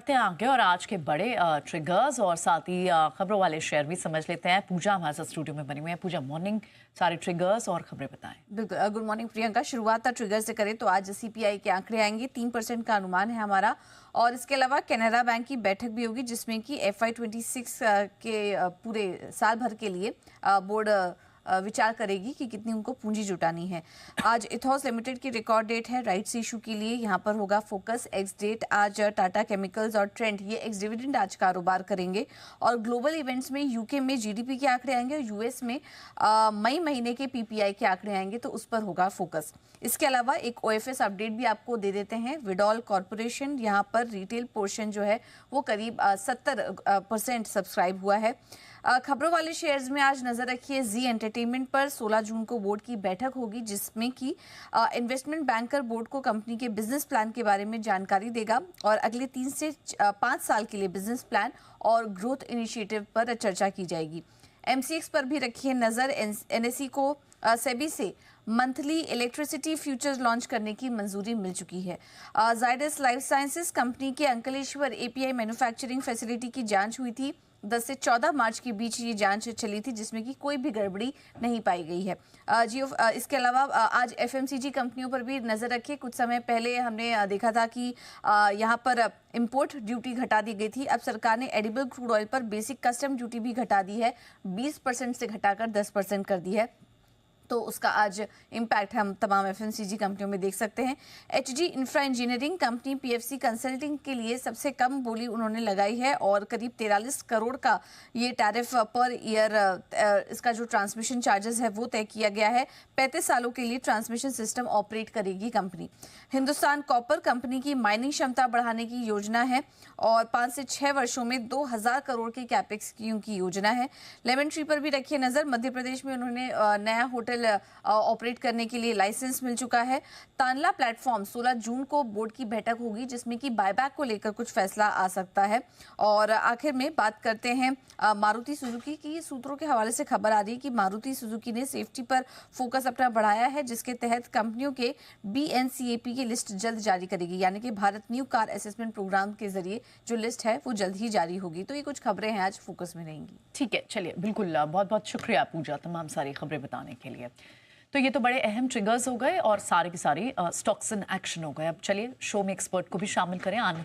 बढ़ते हैं आगे और आज के बड़े ट्रिगर्स और साथ ही खबरों वाले शेयर भी समझ लेते हैं। पूजा हमारे साथ स्टूडियो में बनी हुई है। पूजा, मॉर्निंग, सारे ट्रिगर्स और खबरें बताएं। बिल्कुल, गुड मॉर्निंग प्रियंका। शुरुआत ट्रिगर से करें तो आज सीपीआई के आंकड़े आएंगे, 3% का अनुमान है हमारा। और इसके अलावा कैनरा बैंक की बैठक भी होगी जिसमें कि FY26 के पूरे साल भर के लिए बोर्ड विचार करेगी कि कितनी उनको पूंजी जुटानी है। आज इथॉस लिमिटेड की रिकॉर्ड डेट है राइट्स इशू के लिए, यहाँ पर होगा फोकस। एक्स डेट आज टाटा केमिकल्स और ट्रेंड ये एक्स डिविडेंड आज कारोबार करेंगे। और ग्लोबल इवेंट्स में यूके में जीडीपी के आंकड़े आएंगे और यूएस में मई महीने के पीपीआई के आंकड़े आएंगे, तो उस पर होगा फोकस। इसके अलावा एक ओएफएस अपडेट भी आपको दे देते हैं। विडॉल कॉर्पोरेशन, यहाँ पर रिटेल पोर्शन जो है वो करीब 70% सब्सक्राइब हुआ है। खबरों वाले शेयर्स में आज नजर रखिए जी एंटरटेनमेंट पर। 16 जून को बोर्ड की बैठक होगी जिसमें कि इन्वेस्टमेंट बैंकर बोर्ड को कंपनी के बिजनेस प्लान के बारे में जानकारी देगा और अगले 3 से 5 साल के लिए बिजनेस प्लान और ग्रोथ इनिशिएटिव पर चर्चा की जाएगी। MCX पर भी रखिए नजर। NSE को सेबी से मंथली इलेक्ट्रिसिटी फ्यूचर्स लॉन्च करने की मंजूरी मिल चुकी है। जायडस लाइफ साइंसेज कंपनी के अंकलेश्वर API मैन्युफैक्चरिंग फैसिलिटी की जांच हुई थी। 10 से 14 मार्च के बीच ये जांच चली थी जिसमें कि कोई भी गड़बड़ी नहीं पाई गई है। इसके अलावा आज FMCG कंपनियों पर भी नजर रखिए। कुछ समय पहले हमने देखा था कि यहाँ पर इंपोर्ट ड्यूटी घटा दी गई थी। अब सरकार ने एडिबल क्रूड ऑयल पर बेसिक कस्टम ड्यूटी भी घटा दी है, 20% से घटाकर 10% कर दी है, तो उसका आज इम्पैक्ट हम तमाम FMCG कंपनियों में देख सकते हैं। HG infra engineering company PFC consulting के लिए सबसे कम बोली उन्होंने लगाई है और करीब 43 करोड़ का ये टैरिफ पर ईयर इसका जो ट्रांसमिशन चार्जेस है वो तय किया गया है। 35 सालों के लिए ट्रांसमिशन सिस्टम ऑपरेट करेगी कंपनी। हिंदुस्तान कॉपर कंपनी की माइनिंग क्षमता बढ़ाने की योजना है और 5 से 6 वर्षों में 2000 करोड़ के कैपेक्स की उनकी योजना है। लेमन ट्री पर भी रखिए नजर। मध्य प्रदेश में उन्होंने नया होटल ऑपरेट करने के लिए लाइसेंस मिल चुका है। तानला प्लेटफॉर्म 16 जून को बोर्ड की बैठक होगी जिसमें कि बायबैक को लेकर कुछ फैसला आ सकता है। और आखिर में बात करते हैं मारुति सुजुकी की। सूत्रों के हवाले से खबर आ रही है कि मारुति सुजुकी ने सेफ्टी पर फोकस अपना बढ़ाया है जिसके तहत कंपनियों के BNCAP की लिस्ट जल्द जारी करेगी, यानी कि Bharat new car assessment programme के जरिए जो लिस्ट है वो जल्द ही जारी होगी। तो ये कुछ खबरें हैं आज फोकस में रहेंगी। ठीक है, चलिए, बिल्कुल, बहुत बहुत शुक्रिया पूजा तमाम सारी खबरें बताने के लिए। तो ये तो बड़े अहम ट्रिगर्स हो गए और सारे के सारे स्टॉक्स इन एक्शन हो गए। अब चलिए शो में एक्सपर्ट को भी शामिल करें। आनंद